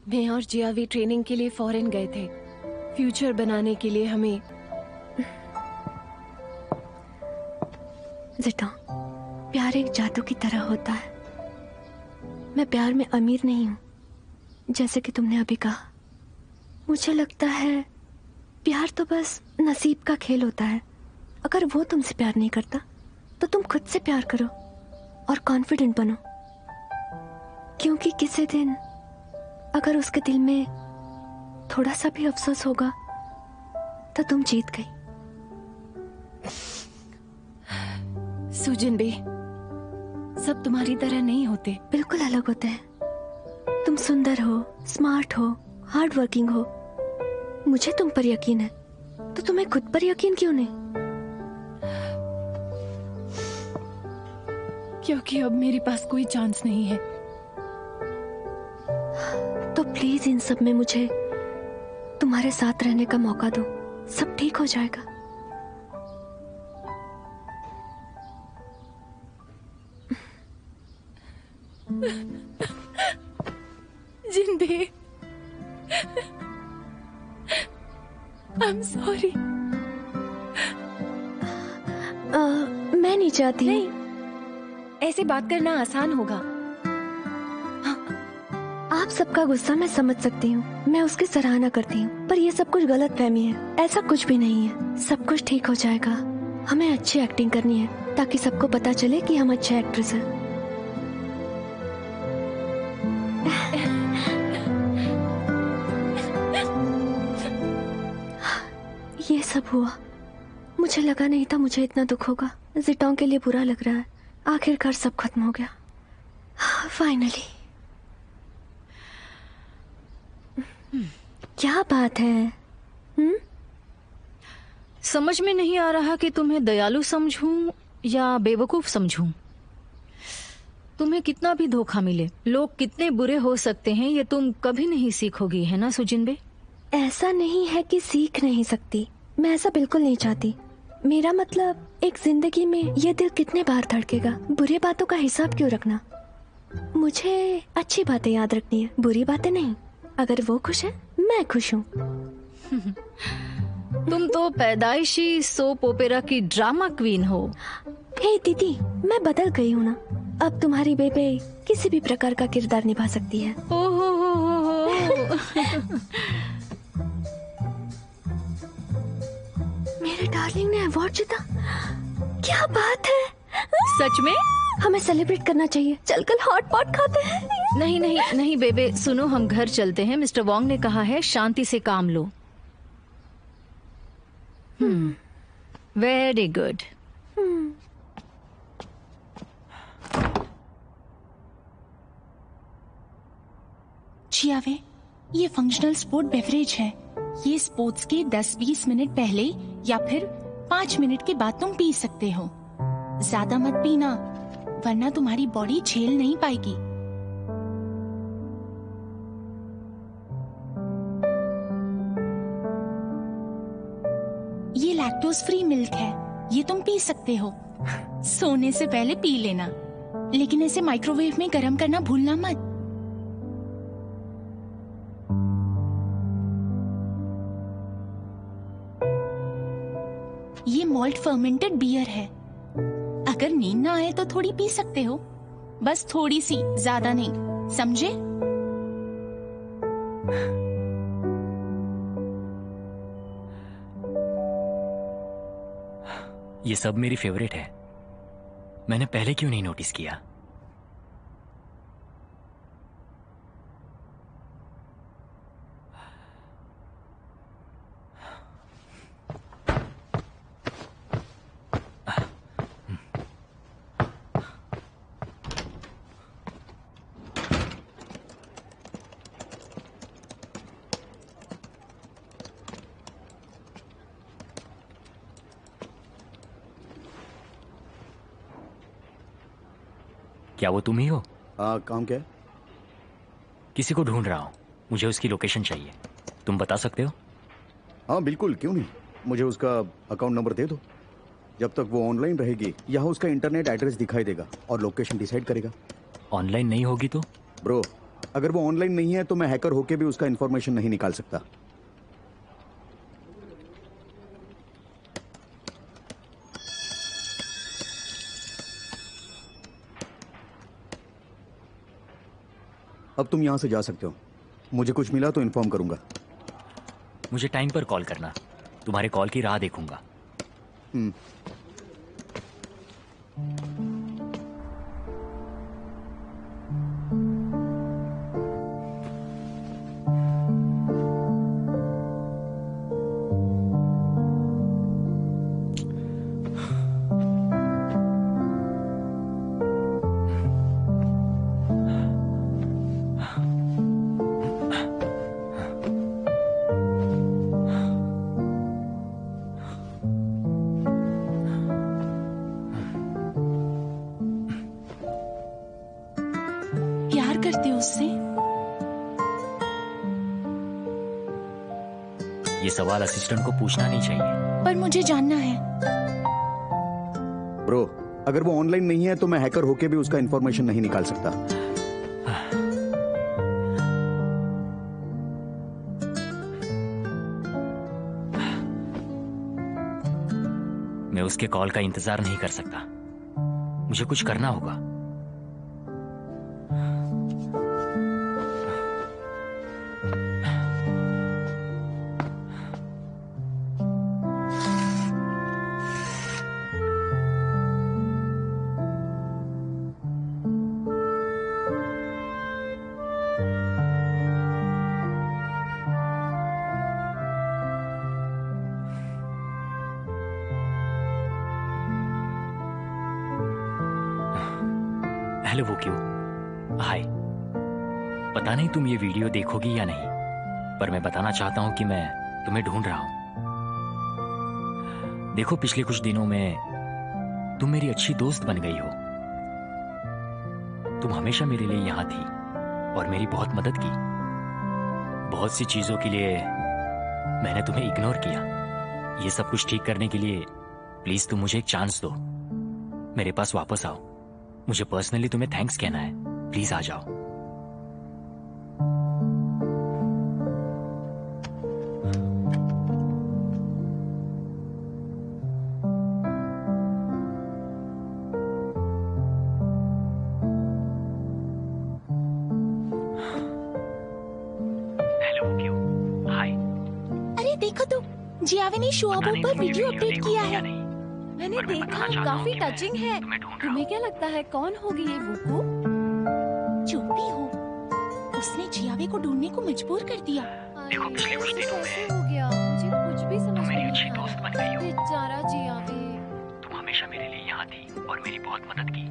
मैं और जियावी ट्रेनिंग के लिए फॉरेन गए थे। फ्यूचर बनाने के लिए हमें। जिटा, प्यार एक जादू की तरह होता है। मैं प्यार में अमीर नहीं हूँ, जैसे कि तुमने अभी कहा। मुझे लगता है प्यार तो बस नसीब का खेल होता है। अगर वो तुमसे प्यार नहीं करता तो तुम खुद से प्यार करो और कॉन्फिडेंट बनो, क्योंकि किसी दिन अगर उसके दिल में थोड़ा सा भी अफसोस होगा तो तुम जीत गई। सुजन बे, सब तुम्हारी तरह नहीं होते। बिल्कुल अलग होते हैं। तुम सुंदर हो, स्मार्ट हो, हार्ड वर्किंग हो। मुझे तुम पर यकीन है, तो तुम्हें खुद पर यकीन क्यों नहीं? क्योंकि अब मेरे पास कोई चांस नहीं है। तो प्लीज इन सब में मुझे तुम्हारे साथ रहने का मौका दो। सब ठीक हो जाएगा। जिंदे, I'm sorry। मैं नहीं चाहती। नहीं, ऐसे बात करना आसान होगा। आप सबका गुस्सा मैं समझ सकती हूँ, मैं उसकी सराहना करती हूँ, पर ये सब कुछ गलत फहमी है। ऐसा कुछ भी नहीं है। सब कुछ ठीक हो जाएगा। हमें अच्छी एक्टिंग करनी है ताकि सबको पता चले कि हम अच्छे एक्ट्रेस हैं। ये सब हुआ, मुझे लगा नहीं था मुझे इतना दुख होगा। जिटाओं के लिए बुरा लग रहा है। आखिरकार सब खत्म हो गया, फाइनली। क्या बात है? समझ में नहीं आ रहा कि तुम्हें दयालु समझूं या बेवकूफ समझूं। तुम्हें कितना भी धोखा मिले, लोग कितने बुरे हो सकते हैं, ये तुम कभी नहीं सीखोगी, है ना सुजिनबे? ऐसा नहीं है कि सीख नहीं सकती। मैं ऐसा बिल्कुल नहीं चाहती। मेरा मतलब, एक जिंदगी में ये दिल कितने बार धड़केगा। बुरी बातों का हिसाब क्यों रखना? मुझे अच्छी बातें याद रखनी है, बुरी बातें नहीं। अगर वो खुश है, मैं खुश हूँ। तुम तो पैदाइशी सोप ओपेरा की ड्रामा क्वीन हो। हे दीदी, मैं बदल गई हूँ ना। अब तुम्हारी बेबे किसी भी प्रकार का किरदार निभा सकती है। ओहो। मेरे डार्लिंग ने अवार्ड जीता। क्या बात है! सच में? हमें सेलिब्रेट करना चाहिए। चलकर हॉट पॉट खाते हैं। नहीं नहीं नहीं बेबे, सुनो, हम घर चलते हैं। मिस्टर वोंग ने कहा है शांति से काम लो। Very good. जियावे, ये फंक्शनल स्पोर्ट बेवरेज है। ये स्पोर्ट्स के 10-20 मिनट पहले या फिर 5 मिनट के बाद तुम पी सकते हो। ज्यादा मत पीना, वरना तुम्हारी बॉडी झेल नहीं पाएगी। ये लैक्टोज फ्री मिल्क है, ये तुम पी सकते हो। सोने से पहले पी लेना, लेकिन इसे माइक्रोवेव में गर्म करना भूलना मत। ये मॉल्ट फर्मेंटेड बियर है। अगर नींद ना आए तो थोड़ी पी सकते हो, बस थोड़ी सी, ज्यादा नहीं, समझे? ये सब मेरी फेवरेट है। मैंने पहले क्यों नहीं नोटिस किया? क्या वो तुम ही हो? काम क्या है? किसी को ढूंढ रहा हूँ, मुझे उसकी लोकेशन चाहिए। तुम बता सकते हो? हाँ बिल्कुल, क्यों नहीं। मुझे उसका अकाउंट नंबर दे दो। जब तक वो ऑनलाइन रहेगी, यहाँ उसका इंटरनेट एड्रेस दिखाई देगा और लोकेशन डिसाइड करेगा। ऑनलाइन नहीं होगी तो? ब्रो, अगर वो ऑनलाइन नहीं है तो मैं हैकर होके भी उसका इंफॉर्मेशन नहीं निकाल सकता। अब तुम यहां से जा सकते हो। मुझे कुछ मिला तो इन्फॉर्म करूंगा। मुझे टाइम पर कॉल करना, तुम्हारे कॉल की राह देखूंगा। प्यार करते हो उससे? ये सवाल असिस्टेंट को पूछना नहीं चाहिए। पर मुझे जानना है। ब्रो, अगर वो ऑनलाइन नहीं है तो मैं हैकर होके भी उसका इंफॉर्मेशन नहीं निकाल सकता। मैं उसके कॉल का इंतजार नहीं कर सकता। मुझे कुछ करना होगा। हेलो वो क्यों? हाय। पता नहीं तुम ये वीडियो देखोगी या नहीं, पर मैं बताना चाहता हूं कि मैं तुम्हें ढूंढ रहा हूं। देखो, पिछले कुछ दिनों में तुम मेरी अच्छी दोस्त बन गई हो। तुम हमेशा मेरे लिए यहां थी और मेरी बहुत मदद की। बहुत सी चीजों के लिए मैंने तुम्हें इग्नोर किया। ये सब कुछ ठीक करने के लिए प्लीज तुम मुझे एक चांस दो। मेरे पास वापस आओ। मुझे पर्सनली तुम्हें थैंक्स कहना है। प्लीज आ जाओ। हेलो क्यों? हाय। अरे देखो तो, जियावे ने शोआबो पर वीडियो अपडेट किया है। मैंने देखा, काफी टचिंग है। तुम्हें क्या लगता है कौन होगी ये वुकू? जो भी हो, उसने जियावे को ढूंढने को मजबूर कर दिया। देखो, पिछले कुछ दिनों में हो गया, मुझे कुछ भी समझ तुम मेरी नहीं अच्छी आ रहा। दोस्त बन गई हो। बेचारा जियावे। तुम हमेशा मेरे लिए यहाँ थी और मेरी बहुत मदद की।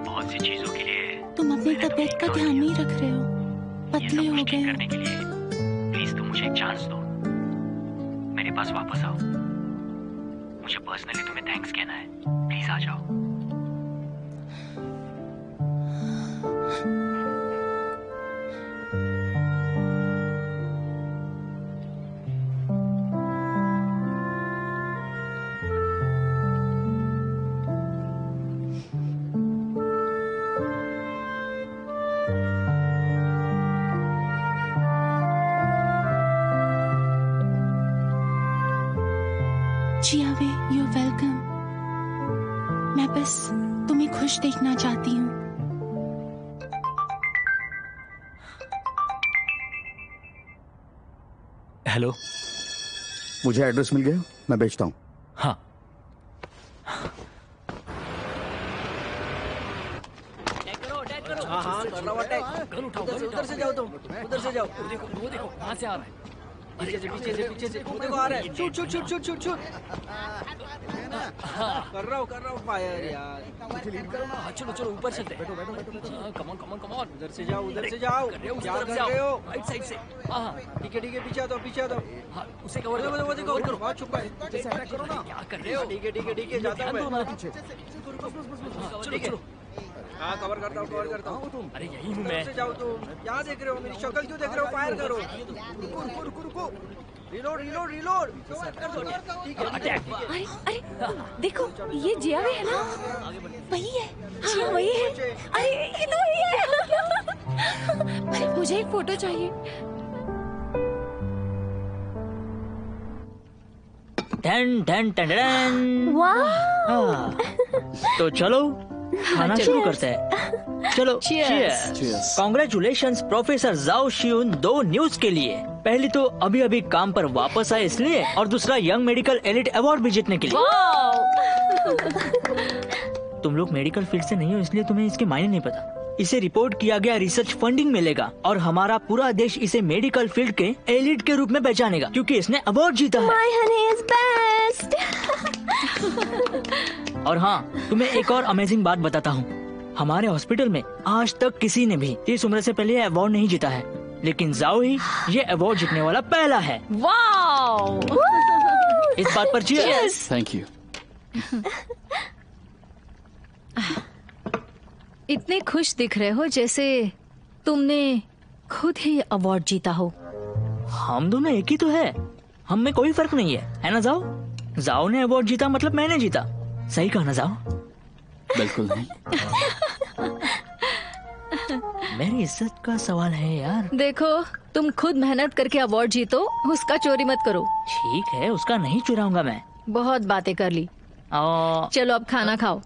बहुत सी चीजों के लिए तुम अपनी मैंने तबीयत का तुम्हें ध्यान इग्नोर नहीं रख रहे हो, किया। ये पतले सब हो कुछ ठीक गए करने के लिए प्लीज तुम मुझे एक चांस दो। मेरे पास वापस आओ। मुझे पर्सनली तुम्हें थैंक्स कहना है। प्लीज आ जाओ। जियावे, यू वेलकम। मैं बस तुम्हें खुश देखना चाहती हूँ। हेलो। मुझे एड्रेस मिल गया, मैं भेजता हूँ। हाँ। हाँ कर रहा हूँ अटैक। उधर से जाओ तुम, उधर से जाओ। वो देखो कहाँ से आ रहा है। पीछे से वो देखो आ रहा है। शूट। कर रहा हूँ फायर यार। चलो ऊपर चलते। बैठो। कमॉन। उधर से जाओ। क्या कर रहे हो? राइट साइड से। हाँ। ठीक है पीछे आ दो। हाँ, उसे कवर करो। वो देखो बहुत छुपा है। क्या कर रहे हो? ठीक है जाता हूँ मैं। चलो। हाँ कवर करता हूँ। अरे यही हूँ मैं। उधर से जाओ तुम। यहाँ देख रहे हो? मेरी शक्ल क्यों देख रहे हो? फायर करो। रुको। रिलोड। ठीक है। अटैक। अरे देखो, ये जियावे है ना? वही है। हाँ, वही है। अरे ये तो वही है। मुझे एक फोटो चाहिए। Done done done done. वाह, तो चलो खाना शुरू करते हैं। चलो Cheers. कॉन्ग्रेचुलेशन प्रोफेसर जाओ शियुन 2 न्यूज के लिए। पहली तो अभी अभी काम पर वापस आए इसलिए, और दूसरा यंग मेडिकल एलिट अवार्ड भी जीतने के लिए। तुम लोग मेडिकल फील्ड से नहीं हो इसलिए तुम्हें इसके मायने नहीं पता। इसे रिपोर्ट किया गया रिसर्च फंडिंग मिलेगा और हमारा पूरा देश इसे मेडिकल फील्ड के एलिट के रूप में पहचानेगा क्योंकि इसने अवार्ड जीता है। My honey is best. और हाँ, तुम्हें एक और अमेजिंग बात बताता हूँ। हमारे हॉस्पिटल में आज तक किसी ने भी इस उम्र से पहले अवार्ड नहीं जीता है, लेकिन जाओ ही ये अवार्ड जीतने वाला पहला है। वाओ! इस बात पर चीयर्स। Thank you. इतने खुश दिख रहे हो जैसे तुमने खुद ही अवार्ड जीता हो। हम दोनों एक ही तो है, हम में कोई फर्क नहीं है ना जाओ? जाओ ने अवार्ड जीता मतलब मैंने जीता। सही कहा ना जाओ? बिल्कुल नहीं। मेरी इज्जत का सवाल है यार। देखो, तुम खुद मेहनत करके अवार्ड जीतो, उसका चोरी मत करो। ठीक है, उसका नहीं चुराऊंगा मैं। बहुत बातें कर ली, चलो अब खाना खाओ।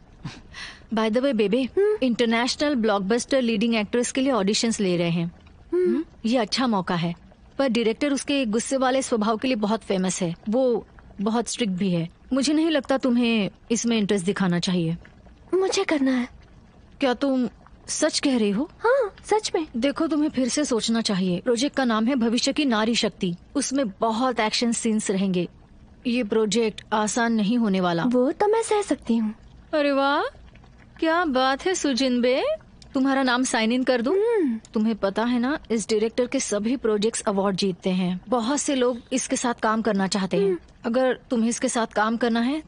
बाय द वे बेबे, इंटरनेशनल ब्लॉकबस्टर लीडिंग एक्ट्रेस के लिए ऑडिशंस ले रहे हैं। ये अच्छा मौका है, पर डायरेक्टर उसके गुस्से वाले स्वभाव के लिए बहुत फेमस है। वो बहुत स्ट्रिक्ट भी है। मुझे नहीं लगता तुम्हें इसमें इंटरेस्ट दिखाना चाहिए। मुझे करना है। क्या तुम सच कह रही हो? हाँ, सच में। देखो, तुम्हें फिर से सोचना चाहिए। प्रोजेक्ट का नाम है भविष्य की नारी शक्ति। उसमें बहुत एक्शन सीन्स रहेंगे। ये प्रोजेक्ट आसान नहीं होने वाला। वो तो मैं सह सकती हूँ। अरे वाह, क्या बात है सुजिनबे। तुम्हारा नाम साइन इन कर दूं? तुम्हें पता है ना, इस डायरेक्टर के सभी प्रोजेक्ट्स अवार्ड जीतते हैं। बहुत से लोग इसके साथ काम करना चाहते हैं। अगर तुम्हें इसके साथ काम करना है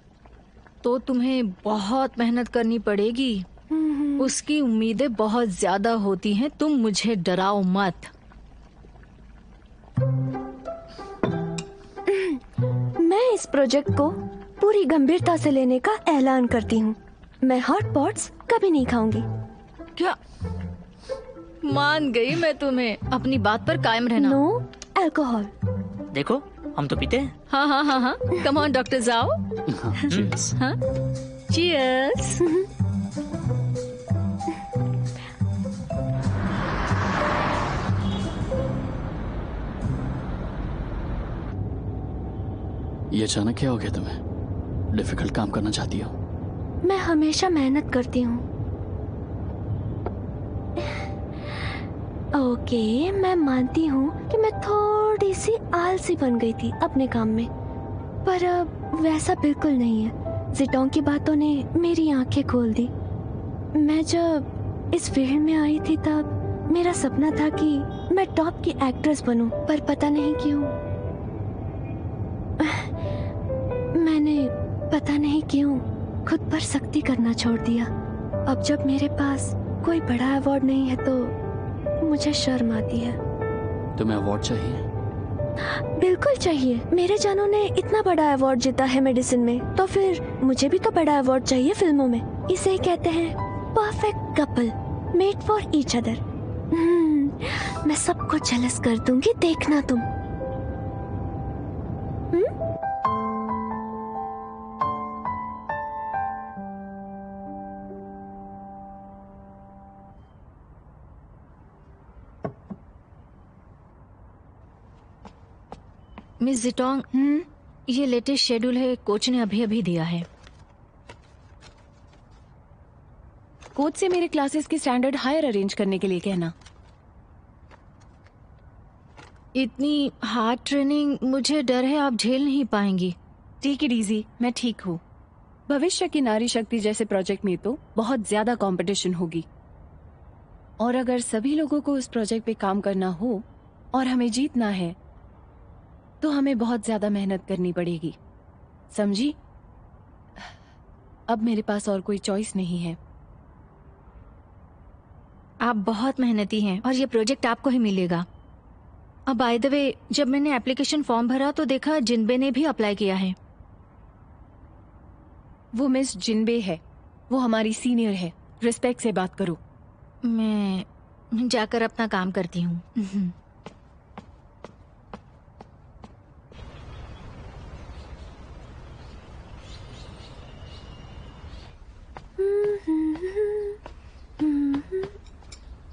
तो तुम्हें बहुत मेहनत करनी पड़ेगी। उसकी उम्मीदें बहुत ज्यादा होती हैं। तुम मुझे डराओ मत। मैं इस प्रोजेक्ट को पूरी गंभीरता से लेने का ऐलान करती हूँ। मैं हॉट पॉट्स कभी नहीं खाऊंगी। क्या? मान गई मैं तुम्हें। अपनी बात पर कायम रहना। No alcohol. देखो, हम तो पीते हैं। हाँ हाँ हाँ हाँ, कम ऑन डॉक्टर जाओ। Cheers. हाँ, चीयर्स। ये अचानक क्या हो गया तुम्हें? डिफिकल्ट काम करना चाहती हो? मैं हमेशा मेहनत करती हूँ। ओके, मैं मानती हूँ कि मैं थोड़ी सी आलसी बन गई थी अपने काम में, पर अब वैसा बिल्कुल नहीं है। जिटोंग की बातों ने मेरी आंखें खोल दी। मैं जब इस फील्ड में आई थी तब मेरा सपना था कि मैं टॉप की एक्ट्रेस बनूं, पर पता नहीं क्यों मैंने पता नहीं क्यों खुद पर सख्ती करना छोड़ दिया। अब जब मेरे पास कोई बड़ा अवार्ड नहीं है तो मुझे शर्म आती है। तुम्हें अवार्ड चाहिए? बिल्कुल चाहिए। मेरे जानू ने इतना बड़ा अवार्ड जीता है मेडिसिन में, तो फिर मुझे भी तो बड़ा अवार्ड चाहिए फिल्मों में। इसे कहते हैं perfect couple, made for each other. मैं सबको जेलस कर दूंगी, देखना तुम। मिस जिटोंग, ये लेटेस्ट शेड्यूल है, कोच ने अभी अभी दिया है। कोच से मेरे क्लासेस की स्टैंडर्ड हायर अरेंज करने के लिए कहना। इतनी हार्ड ट्रेनिंग, मुझे डर है आप झेल नहीं पाएंगी। टेक इट इजी, मैं ठीक हूँ। भविष्य की नारी शक्ति जैसे प्रोजेक्ट में तो बहुत ज्यादा कंपटीशन होगी, और अगर सभी लोगों को उस प्रोजेक्ट पे काम करना हो और हमें जीतना है तो हमें बहुत ज्यादा मेहनत करनी पड़ेगी, समझी? अब मेरे पास और कोई चॉइस नहीं है। आप बहुत मेहनती हैं और ये प्रोजेक्ट आपको ही मिलेगा। अब बाय द वे, जब मैंने एप्लीकेशन फॉर्म भरा तो देखा जिनबे ने भी अप्लाई किया है। वो मिस जिनबे है, वो हमारी सीनियर है। रिस्पेक्ट से बात करो। मैं जाकर अपना काम करती हूँ।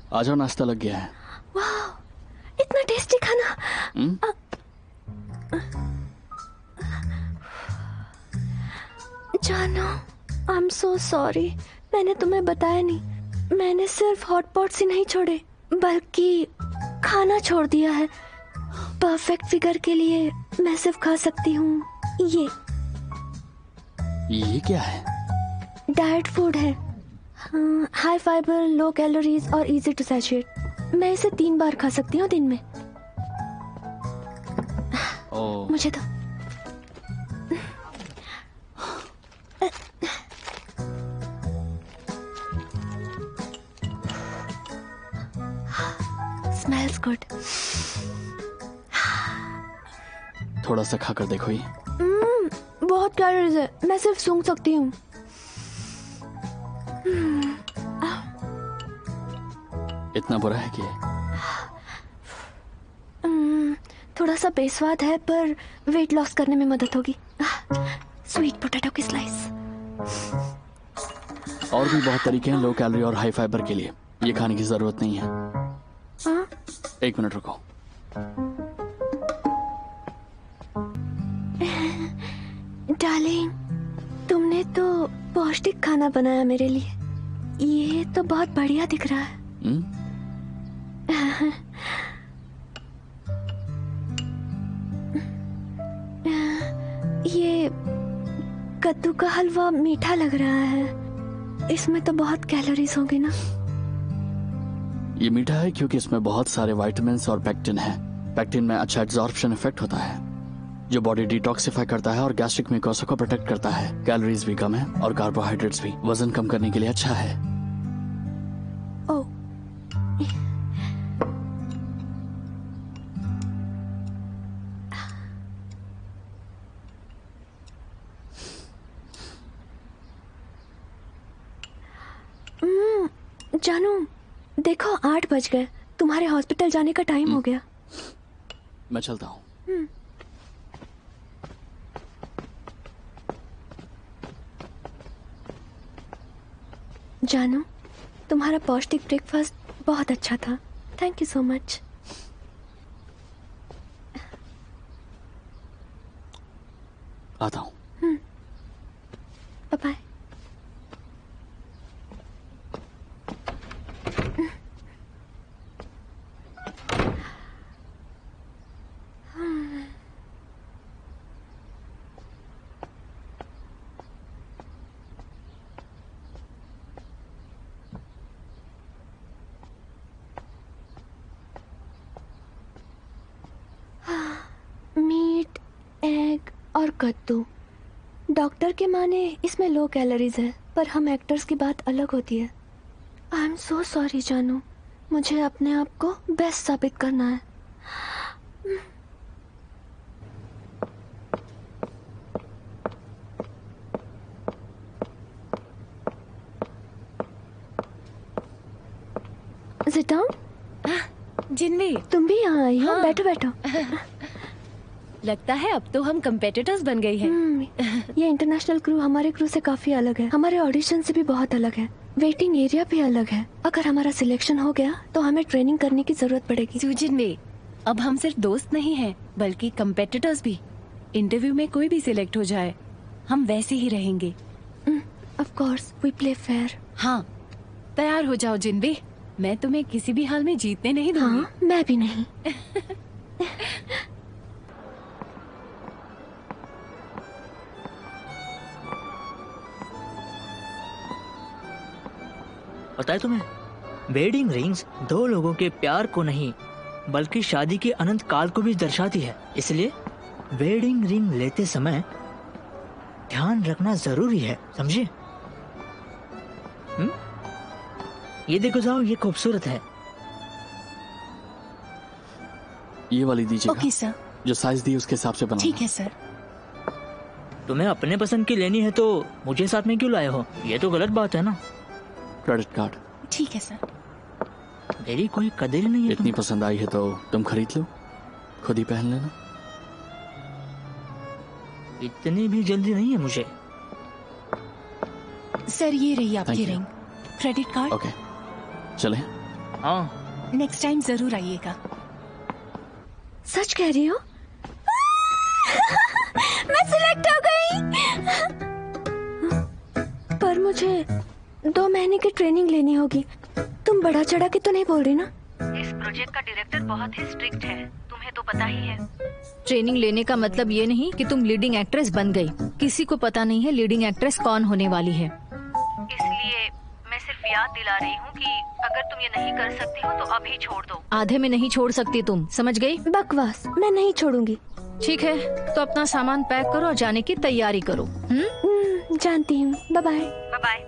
आ जाओ, नाश्ता लग गया है। वाह, इतना टेस्टी खाना। जानो, आई एम सो सॉरी, मैंने तुम्हें बताया नहीं। मैंने सिर्फ हॉट पॉट्स ही नहीं छोड़े, बल्कि खाना छोड़ दिया है। परफेक्ट फिगर के लिए मैं सिर्फ खा सकती हूँ ये क्या है? डाइट फूड है, हाई फाइबर, लो कैलोरीज और इजी टू सैचुरेट। मैं इसे 3 बार खा सकती हूँ दिन में। मुझे तो स्मेल्स गुड। थोड़ा सा खाकर देखो ये। बहुत कैलोरीज है, मैं सिर्फ सूंघ सकती हूँ। इतना बुरा है कि थोड़ा सा बेस्वाद है, पर वेट लॉस करने में मदद होगी। स्वीट पोटैटो की स्लाइस। और भी बहुत तरीके हैं लो कैलोरी और हाई फाइबर के लिए। ये खाने की जरूरत नहीं है। हाँ? 1 मिनट रुको। डार्लिंग, तुमने तो पौष्टिक खाना बनाया मेरे लिए। ये तो बहुत बढ़िया दिख रहा है। ये कद्दू का हलवा मीठा लग रहा है। इसमें तो बहुत कैलोरीज होंगी ना? ये मीठा है क्योंकि इसमें बहुत सारे विटामिन्स और पेक्टिन है। पेक्टिन में अच्छा एब्जॉर्प्शन इफेक्ट होता है जो बॉडी डिटॉक्सिफाई करता है और गैस्ट्रिक म्यूकोसा को प्रोटेक्ट करता है। कैलोरीज भी कम है और कार्बोहाइड्रेट्स भी। वजन कम करने के लिए अच्छा है। ओह, जानू, देखो 8 बज गए। तुम्हारे हॉस्पिटल जाने का टाइम हो गया। मैं चलता हूँ। जानू, तुम्हारा पौष्टिक ब्रेकफास्ट बहुत अच्छा था। Thank you so much. आता हूँ। Bye bye. मीट, एग और कद्दू। डॉक्टर के माने इसमें लो कैलोरीज है, पर हम एक्टर्स की बात अलग होती है। आई एम सो सॉरी जानू, मुझे अपने आप को बेस्ट साबित करना है। Sit down। जिन्वी, तुम भी यहाँ आई हो? हाँ। बैठो बैठो। लगता है अब तो हम कंपेटिटर्स बन गई हैं। ये इंटरनेशनल क्रू हमारे क्रू से काफी अलग है। हमारे ऑडिशन से भी बहुत अलग है। वेटिंग एरिया भी अलग है। अगर हमारा सिलेक्शन हो गया तो हमें ट्रेनिंग करने की जरूरत पड़ेगी। जिन्वी, अब हम सिर्फ दोस्त नहीं हैं, बल्कि कंपेटिटर्स भी। इंटरव्यू में कोई भी सिलेक्ट हो जाए, हम वैसे ही रहेंगे। Of course, we play fair. हाँ, तैयार हो जाओ जिन्वी। मैं तुम्हें किसी भी हाल में जीतने नहीं दूंगी। हाँ, मैं भी नहीं। पता है तुम्हें, वेडिंग रिंग्स 2 लोगों के प्यार को नहीं बल्कि शादी के अनंत काल को भी दर्शाती है। इसलिए वेडिंग रिंग लेते समय ध्यान रखना जरूरी है, समझे? ये देखो जाओ, ये खूबसूरत है। ये वाली दीजिएगा। Okay sir. जो साइज दी उसके हिसाब से बनाना। ठीक है सर। तुम्हें अपने पसंद की लेनी है तो मुझे साथ में क्यों लाए हो? ये तो गलत बात है ना। Credit card. ठीक है सर। मेरी कोई कदर ही नहीं है। इतनी पसंद आई है तो तुम खरीद लो, खुद ही पहन लेना। इतनी भी जल्दी नहीं है मुझे। सर ये रही आपकी Thank you. Ring, credit card. Okay चले। हाँ, नेक्स्ट टाइम जरूर आइएगा। सच कह रही हो? मैं सिलेक्ट हो गई। पर मुझे 2 महीने की ट्रेनिंग लेनी होगी। तुम बड़ा चढ़ा के तो नहीं बोल रही ना? इस प्रोजेक्ट का डायरेक्टर बहुत ही स्ट्रिक्ट है, तुम्हें तो पता ही है। ट्रेनिंग लेने का मतलब ये नहीं कि तुम लीडिंग एक्ट्रेस बन गई। किसी को पता नहीं है लीडिंग एक्ट्रेस कौन होने वाली है। इसलिए मैं सिर्फ याद दिला रही हूँ कि अगर तुम ये नहीं कर सकती हो तो अभी छोड़ दो। आधे में नहीं छोड़ सकती तुम, समझ गई? बकवास, मैं नहीं छोड़ूंगी। ठीक है, तो अपना सामान पैक करो और जाने की तैयारी करो। जानती हूँ। Bye bye. Bye bye.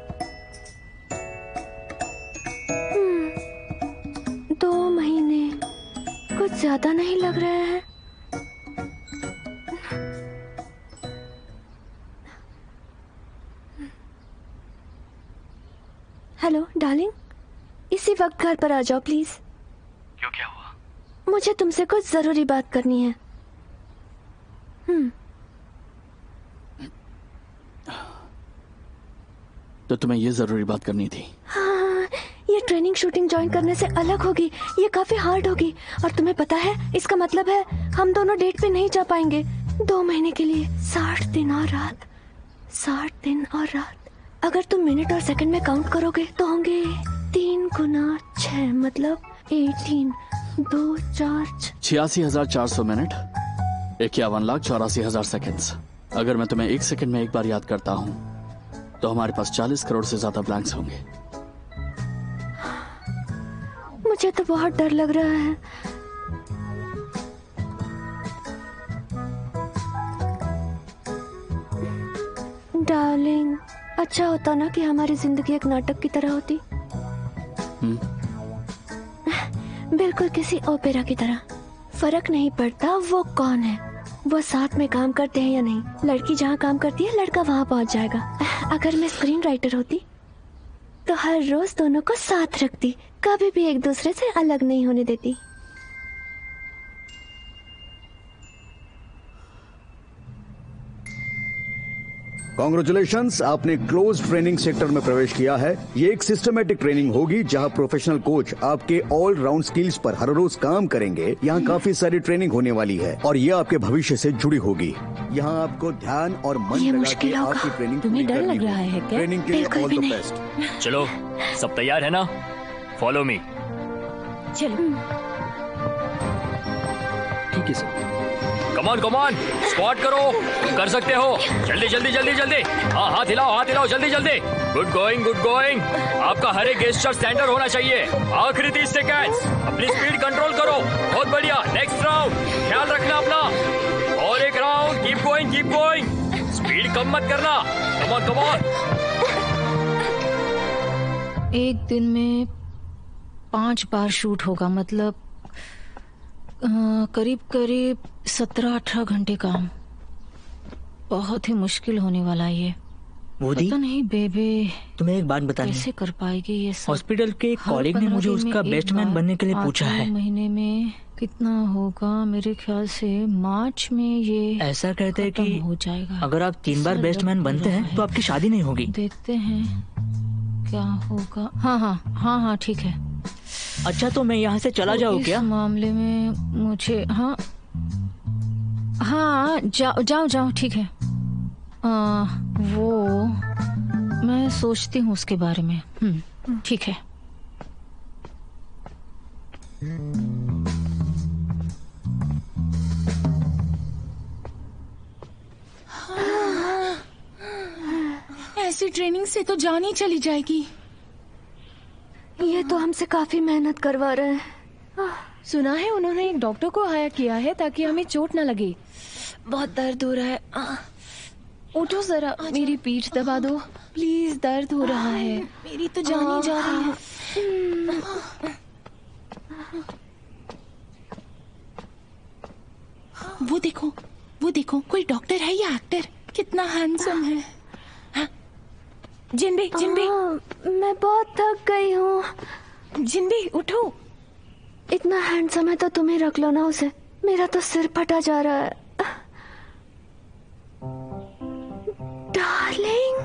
2 महीने कुछ ज्यादा नहीं लग रहे हैं। हेलो डार्लिंग, इसी वक्त घर पर आ जाओ प्लीज। क्यों, क्या हुआ? मुझे तुमसे कुछ जरूरी बात करनी है। तो तुम्हें ये जरूरी बात करनी थी? हाँ, ये ट्रेनिंग शूटिंग ज्वाइन करने से अलग होगी। ये काफी हार्ड होगी और तुम्हें पता है इसका मतलब है हम दोनों डेट पे नहीं जा पाएंगे 2 महीने के लिए। 60 दिन और रात, 60 दिन और रात। अगर तुम मिनट और सेकंड में काउंट करोगे तो होंगे 3 गुना 6 मतलब 18, 2, 4, 86,400 मिनट, 51,84,000 सेकेंड्स। अगर मैं तुम्हें 1 सेकंड में एक बार याद करता हूँ तो हमारे पास 40 करोड़ से ज्यादा ब्लैंक्स होंगे। मुझे तो बहुत डर लग रहा है। डार्लिंग, अच्छा होता ना कि हमारी जिंदगी एक नाटक की तरह होती। बिल्कुल किसी ओपेरा की तरह। फर्क नहीं पड़ता वो कौन है, वो साथ में काम करते हैं या नहीं। लड़की जहाँ काम करती है लड़का वहाँ पहुँच जाएगा। अगर मैं स्क्रीन राइटर होती तो हर रोज दोनों को साथ रखती, कभी भी एक दूसरे से अलग नहीं होने देती। कॉन्ग्रेचुलेशंस, आपने क्लोज ट्रेनिंग सेक्टर में प्रवेश किया है। ये एक सिस्टमेटिक ट्रेनिंग होगी जहां प्रोफेशनल कोच आपके ऑल राउंड स्किल्स पर हर रोज काम करेंगे। यहाँ काफी सारी ट्रेनिंग होने वाली है और ये आपके भविष्य से जुड़ी होगी। यहाँ आपको ध्यान और मन ये लगा मुश्किल के होगा। आपकी ट्रेनिंग तुम्हें पूरी डर करनी लग रहा होगी। है क्या? ट्रेनिंग के लिए बिल्कुल ऑल भी द नहीं। बेस्ट। चलो, सब तैयार है ना? Follow me. चलो। ठीक है सर। कमान कमान, स्क्वाट करो, तुम कर सकते हो। जल्दी जल्दी जल्दी जल्दी। हाँ, हाथ हिलाओ जल्दी जल्दी। Good going good going. आपका हर एक गेस्चर स्टैंडर्ड होना चाहिए। आखिरी 30 सेकेंड्स, अपनी स्पीड कंट्रोल करो। बहुत बढ़िया। नेक्स्ट राउंड, ख्याल रखना अपना। और एक राउंड, कीप गोइंग। स्पीड कम मत करना। कमान कमान। एक दिन में 5 बार शूट होगा, मतलब करीब 17-18 घंटे काम। बहुत ही मुश्किल होने वाला है ये। मोदी, पता नहीं बेबे तुम्हें एक बात बतानी कैसे है। कर पाएगी ये सब। हॉस्पिटल के एक हर कॉलीग ने 15 मुझे दिन में उसका एक बेस्ट मैन बार। बनने के लिए पूछा आखिरी है। महीने में कितना होगा? मेरे ख्याल से मार्च में ये ऐसा कहते हैं खत्म कि हो जाएगा। अगर आप 3 बार ऐसा बेस्ट मैन लग बनते रहा हैं तो है। आपकी शादी नहीं होगी। देखते हैं क्या होगा। हाँ ठीक है। अच्छा, तो मैं यहाँ से चला जाऊँ इस क्या? मामले में मुझे हाँ जाओ ठीक है। वो मैं सोचती हूँ उसके बारे में। ठीक है। ऐसी ट्रेनिंग से तो जान ही चली जाएगी। ये तो हमसे काफी मेहनत करवा रहे हैं। सुना है उन्होंने एक डॉक्टर को हायर किया है ताकि हमें चोट ना लगे। बहुत दर्द हो रहा है। उठो जरा, मेरी पीठ दबा दो प्लीज, दर्द हो रहा है। मेरी तो जान ही जा रही है। वो देखो कोई डॉक्टर है या एक्टर, कितना हैंडसम है। हाँ? जिनबी मैं बहुत थक गई हूँ। जिनबी उठो। इतना हैंडसम है तो तुम्हें रख लो ना उसे। मेरा तो सिर फटा जा रहा है। डार्लिंग,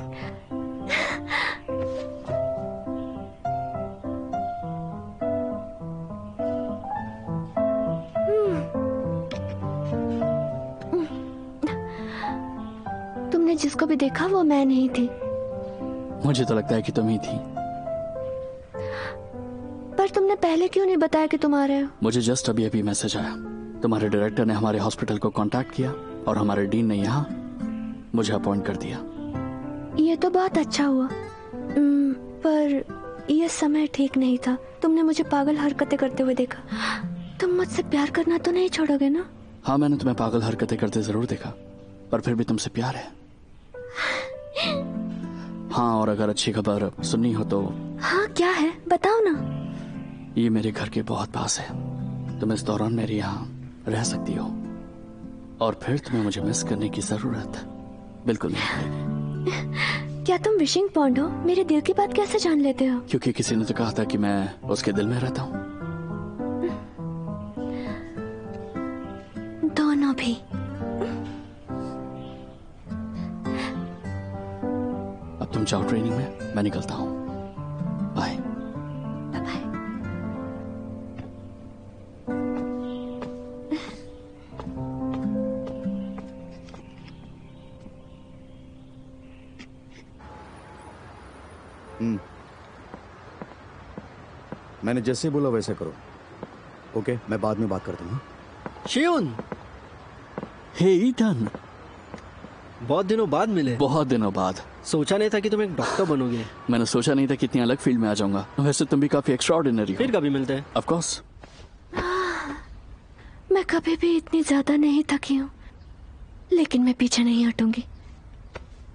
तुमने जिसको भी देखा वो मैं नहीं थी। मुझे तो लगता है कि तुम ही थी। पर तुमने पहले क्यों नहीं बताया कि तुम आ रहे हो? मुझे जस्ट अभी अभी मैसेज आया। तुम्हारे डायरेक्टर ने हमारे हॉस्पिटल को कांटेक्ट किया और हमारे डीन ने यहाँ मुझे अपॉइंट कर दिया। ये तो बहुत अच्छा हुआ, पर ये समय ठीक नहीं था। तुमने मुझे पागल हरकतें करते हुए देखा। तुम मुझसे प्यार करना तो नहीं छोड़ोगे ना? हाँ, मैंने तुम्हें पागल हरकतें करते जरूर देखा, पर फिर भी तुमसे प्यार है। हाँ, और अगर अच्छी खबर सुननी हो तो। हाँ, क्या है बताओ ना। ये मेरे घर के बहुत पास है। तुम इस दौरान मेरे यहाँ रह सकती हो और फिर तुम्हें मुझे मिस करने की जरूरत बिल्कुल नहीं पड़ेगी। क्या तुम विशिंग पॉन्ड हो? मेरे दिल की बात कैसे जान लेते हो? क्योंकि किसी ने तो कहा था कि मैं उसके दिल में रहता हूँ। दोनों भी। अब तुम जाओ ट्रेनिंग में, मैं निकलता हूँ। बाय। बाय। मैंने जैसे बोला वैसे करो। ओके, मैं बाद में बात करता हूँ। शियुन, हे ईटन, बहुत दिनों बाद मिले। बहुत दिनों बाद। सोचा नहीं था कि तुम एक डॉक्टर बनोगे। मैंने सोचा नहीं था कि इतनी अलग फील्ड में आ जाऊंगा। वैसे तुम भी काफी एक्स्ट्राऑर्डिनरी हो। फिर कभी मिलते हैं। Of course. मैं कभी भी इतनी ज्यादा नहीं थकी हूँ, लेकिन मैं पीछे नहीं हटूंगी।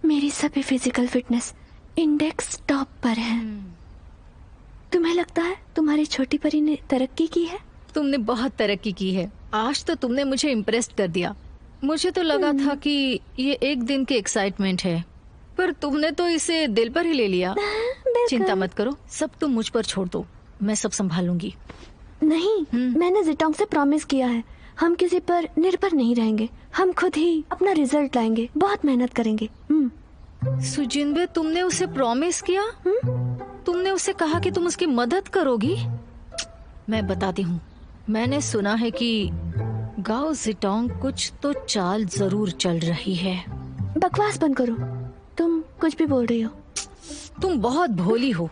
मेरी सभी फिजिकल फिटनेस इंडेक्स टॉप पर है। तुम्हें लगता है तुम्हारी छोटी परी ने तरक्की की है? तुमने बहुत तरक्की की है। आज तो तुमने मुझे इम्प्रेस कर दिया। मुझे तो लगा था कि ये एक दिन की एक्साइटमेंट है, पर तुमने तो इसे दिल पर ही ले लिया। चिंता मत करो, सब तुम मुझ पर छोड़ दो, मैं सब संभालूंगी। नहीं, मैंने जिटोंग से प्रॉमिस किया है, हम किसी पर निर्भर नहीं रहेंगे। हम खुद ही अपना रिजल्ट लाएंगे, बहुत मेहनत करेंगे। सुजिनबे, तुमने उसे प्रॉमिस किया? तुमने उसे कहा कि तुम उसकी मदद करोगी? मैं बताती हूँ, मैंने सुना है कि गाओ जिटोंग कुछ तो चाल जरूर चल रही है। बकवास बंद करो, तुम कुछ भी बोल रही हो। तुम बहुत भोली हो।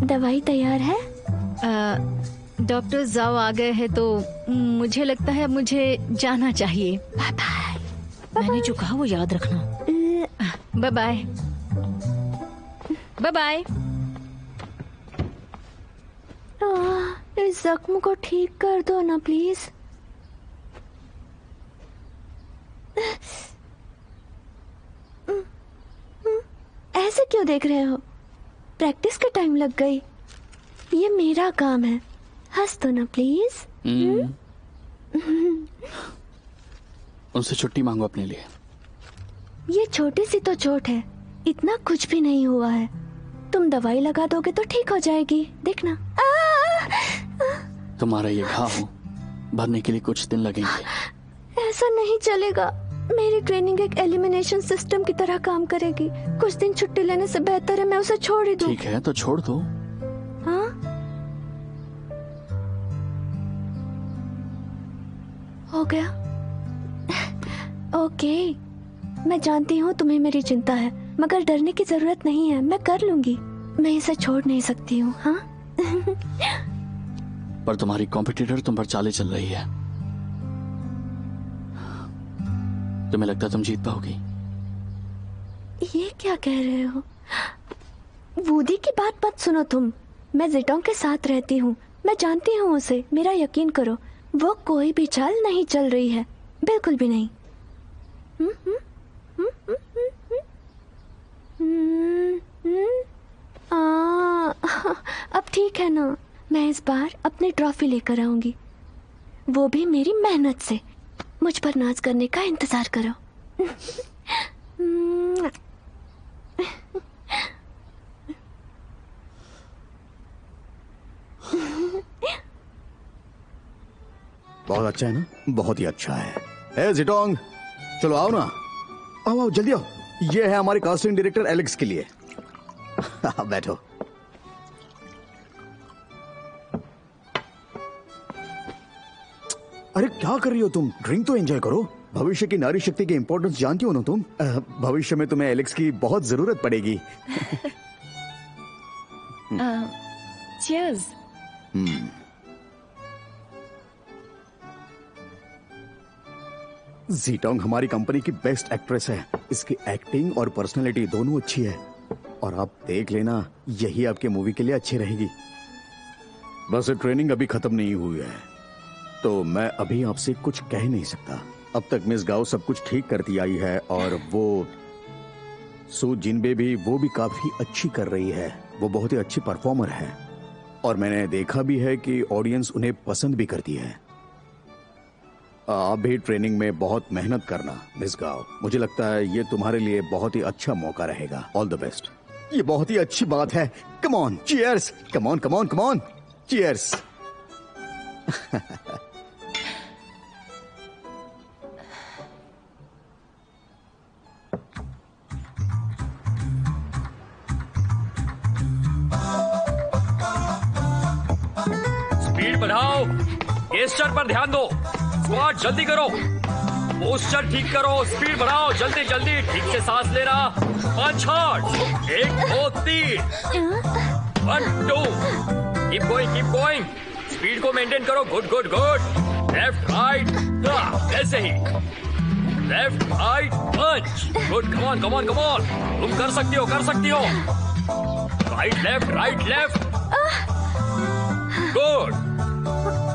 दवाई तैयार है? डॉक्टर जाओ आ गए हैं तो मुझे लगता है मुझे जाना चाहिए। Bye bye. मैंने जो कहा वो याद रखना। Bye bye. Bye bye. इस जख्म को ठीक कर दो ना प्लीज। ऐसे क्यों देख रहे हो? प्रैक्टिस का टाइम लग गई। ये मेरा काम है, हंस दो ना प्लीज। उनसे छुट्टी मांगो अपने लिए। ये छोटी सी तो चोट है, इतना कुछ भी नहीं हुआ है। तुम दवाई लगा दोगे तो ठीक हो जाएगी, देखना। तुम्हारा ये घाव भरने के लिए कुछ दिन लगेंगे। ऐसा नहीं चलेगा। मेरी ट्रेनिंग एक एलिमिनेशन सिस्टम की तरह काम करेगी। कुछ दिन छुट्टी लेने से बेहतर है मैं उसे छोड़ ही दूं। ठीक है तो छोड़ दो। हाँ? हो गया? ओके, मैं जानती हूँ तुम्हें मेरी चिंता है, मगर डरने की जरूरत नहीं है, मैं कर लूंगी। मैं इसे छोड़ नहीं सकती हूँ। हाँ? पर तुम्हारी कॉम्पिटिटर तुम पर चाले चल रही है। तुम्हें लगता है तुम जीत पाओगी? ये क्या कह रहे हो? वूडी की बात मत सुनो तुम। मैं जिटोंग के साथ रहती हूँ, मैं जानती हूँ उसे, मेरा यकीन करो। वो कोई भी चाल नहीं चल रही है, बिल्कुल भी नहीं। अब ठीक है ना, मैं इस बार अपनी ट्रॉफी लेकर आऊंगी, वो भी मेरी मेहनत से। मुझ पर नाच करने का इंतजार करो। बहुत अच्छा है ना? बहुत ही अच्छा है। ए जिटोंग, चलो आओ ना, आओ आओ जल्दी आओ। ये है हमारे कास्टिंग डायरेक्टर एलेक्स के लिए। बैठो। अरे क्या कर रही हो तुम? ड्रिंक तो एंजॉय करो। भविष्य की नारी शक्ति की इंपॉर्टेंस जानती हो ना तुम? भविष्य में तुम्हें एलेक्स की बहुत जरूरत पड़ेगी। चीयर्स। जीटोंग हमारी कंपनी की बेस्ट एक्ट्रेस है। इसकी एक्टिंग और पर्सनालिटी दोनों अच्छी है, और आप देख लेना, यही आपके मूवी के लिए अच्छी रहेगी। बस ट्रेनिंग अभी खत्म नहीं हुई है, तो मैं अभी आपसे कुछ कह नहीं सकता। अब तक मिस गाओ सब कुछ ठीक करती आई है, और वो सू जिनबे भी, वो भी काफी अच्छी कर रही है। वो बहुत ही अच्छी परफॉर्मर है, और मैंने देखा भी है कि ऑडियंस उन्हें पसंद भी करती है। आप भी ट्रेनिंग में बहुत मेहनत करना मिस गाओ। मुझे लगता है ये तुम्हारे लिए बहुत ही अच्छा मौका रहेगा। All the best. ये बहुत ही अच्छी बात है। Come on, cheers. Come on come on come on, cheers. Speed बढ़ाओ, गेस्चर पर ध्यान दो। स्क्वाड जल्दी करो, पोस्चर ठीक करो, स्पीड बढ़ाओ, जल्दी जल्दी, ठीक से सांस लेना। 5 हार्ट, 1 2 3 1 2। Keep going. स्पीड को मेंटेन करो। Good good good. Left right, ऐसे ही। Left right punch. Good, come on. तुम कर सकती हो। Right left. गुड।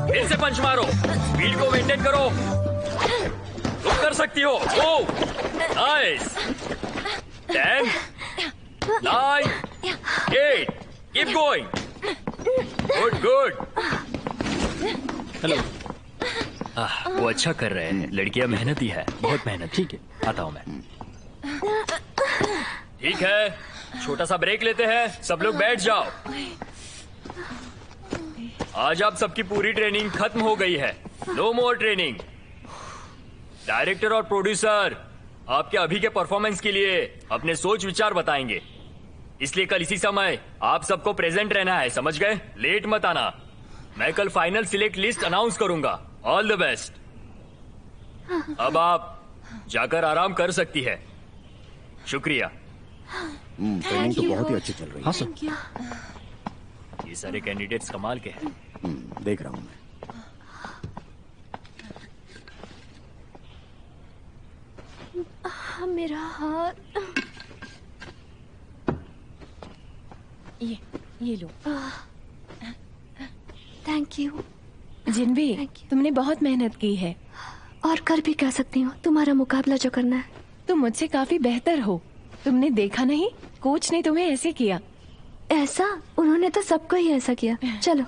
फिर से पंच मारो, स्पीड को मेंटेन करो। तुम कर सकती हो। Go, nice. 10 9 8, keep going. Good. Hello. वो अच्छा कर रहे हैं। लड़कियां मेहनती है, बहुत मेहनत। ठीक है, आता हूं मैं। ठीक है, छोटा सा ब्रेक लेते हैं। सब लोग बैठ जाओ। आज आप सबकी पूरी ट्रेनिंग खत्म हो गई है। No more training. डायरेक्टर और प्रोड्यूसर आपके अभी के परफॉर्मेंस के लिए अपने सोच विचार बताएंगे, इसलिए कल इसी समय आप सबको प्रेजेंट रहना है, समझ गए? लेट मत आना। मैं कल फाइनल सिलेक्ट लिस्ट अनाउंस करूंगा। All the best. अब आप जाकर आराम कर सकती है। शुक्रिया। ट्रेनिंग तो बहुत ही अच्छी चल रही है। हाँ सर। ये सारे कैंडिडेट्स कमाल के हैं। देख रहा हूं मैं। मेरा हाथ। ये लो। थैंक यू जिनबी, Thank you. तुमने बहुत मेहनत की है। और कर भी कह सकती हूँ, तुम्हारा मुकाबला जो करना है। तुम मुझसे काफी बेहतर हो। तुमने देखा नहीं, कोच ने तुम्हें ऐसे किया। ऐसा? उन्होंने तो सबको ही ऐसा किया। चलो।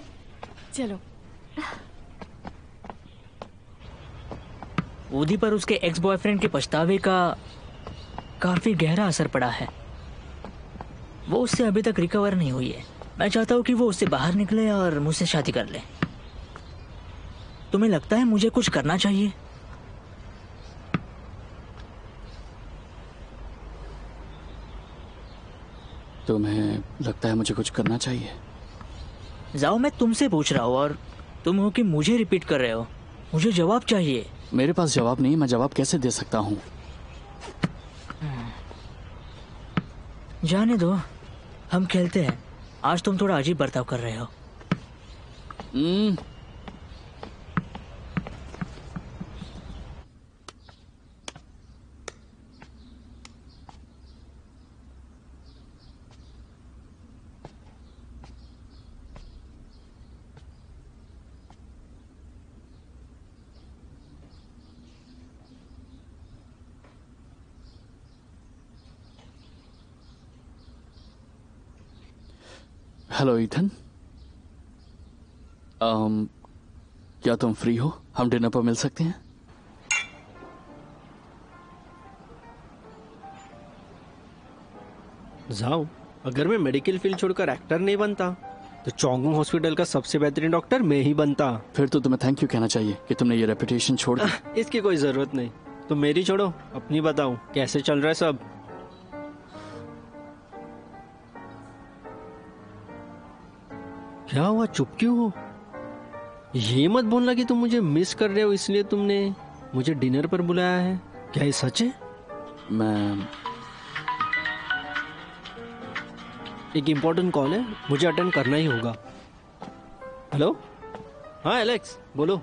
ऊदी पर उसके एक्स बॉयफ्रेंड के पछतावे का काफी गहरा असर पड़ा है। वो उससे अभी तक रिकवर नहीं हुई है। मैं चाहता हूँ कि वो उससे बाहर निकले और मुझसे शादी कर ले। तुम्हें लगता है मुझे कुछ करना चाहिए? तुम्हें लगता है मुझे कुछ करना चाहिए? जाओ, मैं तुमसे पूछ रहा हूँ और तुम हो कि मुझे रिपीट कर रहे हो। मुझे जवाब चाहिए। मेरे पास जवाब नहीं, मैं जवाब कैसे दे सकता हूँ? जाने दो, हम खेलते हैं। आज तुम थोड़ा अजीब बर्ताव कर रहे हो। Hello Ethan. क्या तुम फ्री हो? हम डिनर पर मिल सकते हैं? जाओ, अगर मैं मेडिकल फील्ड छोड़कर एक्टर नहीं बनता तो चोंगुंग हॉस्पिटल का सबसे बेहतरीन डॉक्टर मैं ही बनता। फिर तो तुम्हें थैंक यू कहना चाहिए कि तुमने ये रेपुटेशन छोड़ दी। इसकी कोई जरूरत नहीं, तुम मेरी छोड़ो, अपनी बताओ कैसे चल रहा है सब। क्या हुआ, चुप क्यों हो? ये मत बोलना कि तुम मुझे मिस कर रहे हो इसलिए तुमने मुझे डिनर पर बुलाया है। क्या ये सच है? मैं एक इम्पोर्टेंट कॉल है, मुझे अटेंड करना ही होगा। हेलो, हाँ एलेक्स बोलो।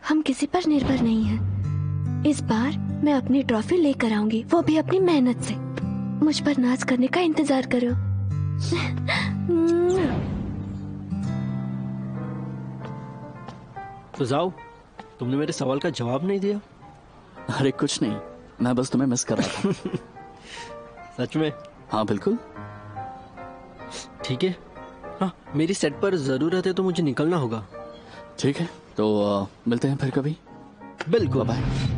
हम किसी पर निर्भर नहीं हैं। इस बार मैं अपनी ट्रॉफी लेकर आऊंगी, वो भी अपनी मेहनत से। मुझ पर नाच करने का इंतजार करो। तो जाओ, तुमने मेरे सवाल का जवाब नहीं दिया। अरे कुछ नहीं, मैं बस तुम्हें मिस कर रहा था। सच में? हाँ बिल्कुल। ठीक है, हाँ मेरी सेट पर जरूरत है तो मुझे निकलना होगा। ठीक है, तो मिलते हैं फिर कभी। बिल्कुल। बाय।